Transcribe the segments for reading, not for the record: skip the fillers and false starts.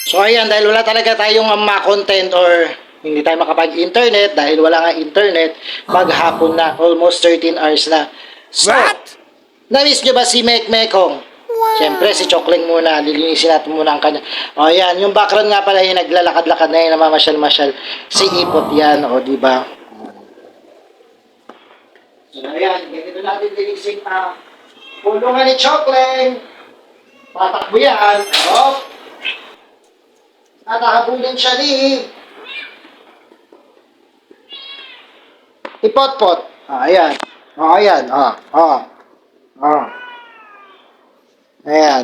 So ayan, dahil wala talaga tayong ma-content or hindi tayo makapag-internet dahil wala nga internet, maghapon na, almost 13 hours na. So, na-miss nyo ba si Mek Mekong? Siyempre, si Chokling muna, lilinisin natin muna ang kanya. O ayan, yung background nga pala yung naglalakad-lakad na yun, namamasyal-masyal. Si Ipot yan, o diba? So ayan, ganito natin linisin ang pulungan ni Chokling. Patakbo yan, o. At hahabulin siya ni Ipot-pot. Ayan. Ayan. Ayan.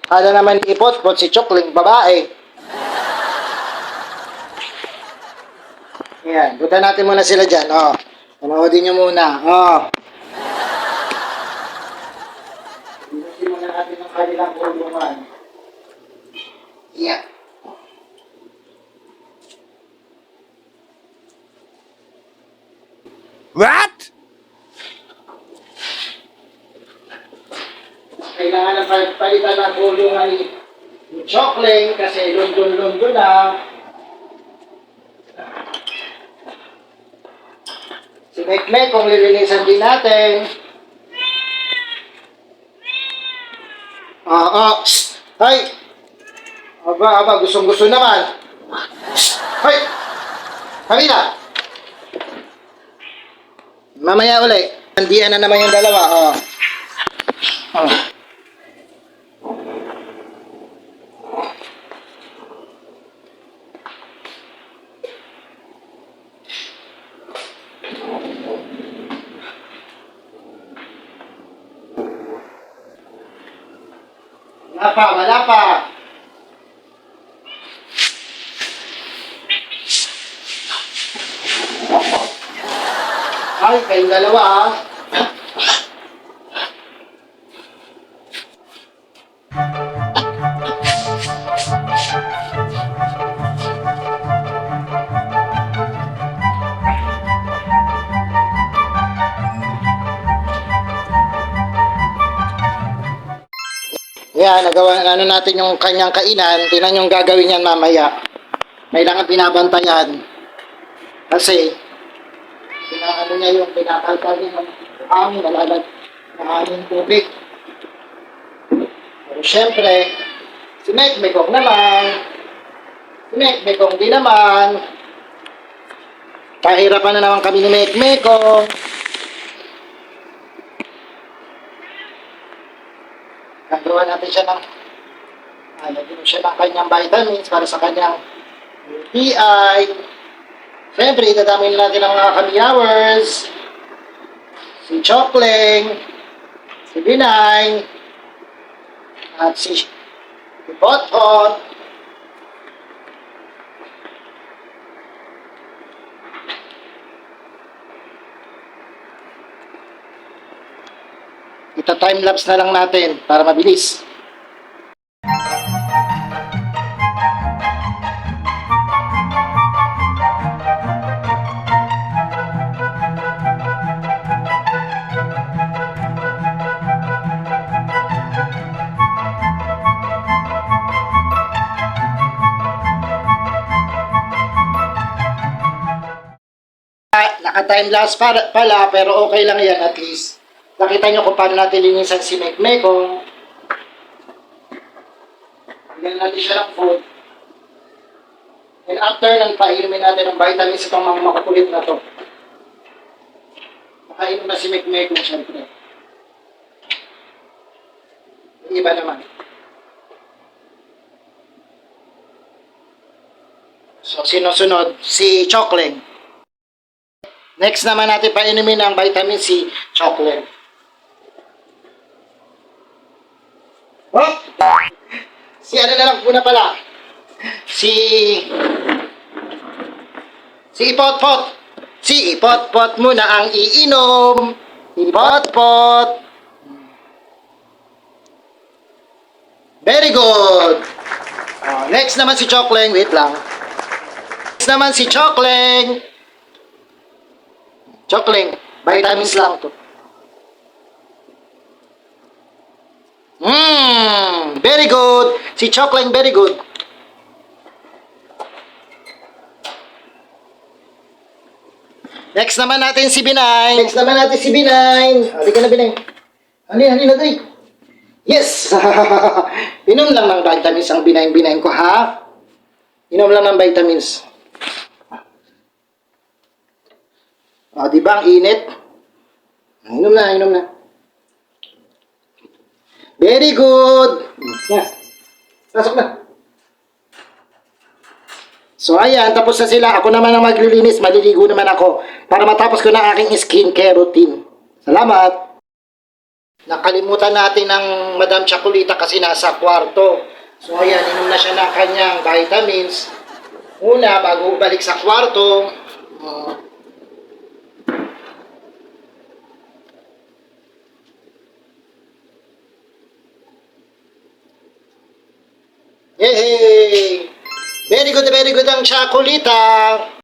Ada naman Ipot-pot si Chokling, babae. Ayan. Punta natin muna sila dyan. Panoodin nyo muna. Pinusin muna natin ang kanilang kulungan. Yeah. What? Kailangan ng palitan ng kulungan ni Chokling kasi lundon-lundon na. Si Mek kung lilinisan din natin. Ay! Aba, gustong-gusto naman. Hoy! Kamila! Mamaya uli. Nandiyan na naman yung dalawa. Wala pa. Ay, kayong dalawa Yan, nagawa natin yung kanyang kainan. Tingnan yung gagawin niyan mamaya. Kailangan binabantayan. Kasi pinaano niya yung pinakalkal niya ng hangin, nalalag ng hangin tubig. Pero syempre, si Mek Mekong naman, si Mek Mekong din naman, kahirapan na naman kami ni Mek Mekong. Nagawa natin siya ng naging siya ng kanyang vitamins para sa kanyang UTI. Siyempre, itadami natin ang mga kamiyawers, si Chokling, si Binay, at si Bot-Hot. Ita-timelapse na lang natin para mabilis. Naka-timelapse pala, pero okay lang yan at least. Nakita nyo kung paano natin linisan si Mek Mekong. Bigyan natin siya ng food. And after nang painumin natin ng vitamins itong mga makukulit na to. Nakainom na si Mek Mekong syempre. Yung iba naman. So, sinusunod si Chokling. Next naman natin painumin ang vitamin C, Chokling. Si ano na lang muna pala. Si Ipot-Pot. Si Ipot-Pot muna ang iinom. Ipot-Pot. Very good. Next naman si Chokling. Wait lang. Next naman si Chokling. Chokling, vitamins lang to. Very good. Si Chokling, very good. Next naman natin si Binay. Halika na, Binay. Halina, Day. Yes! Inom lang ng vitamins ang Binay ko, ha? Inom lang ng vitamins. Di ba ang init? Inom na. Very good. Pasok na. So ayan, tapos na sila. Ako naman ang maglilinis. Maliligo naman ako para matapos ko na aking skincare routine. Salamat. Nakalimutan natin ng Madam Chakulita kasi nasa kwarto. So ayan, inom na siya ng kanyang vitamins. Una, bago balik sa kwarto. Yay! Very good ang Chakulita.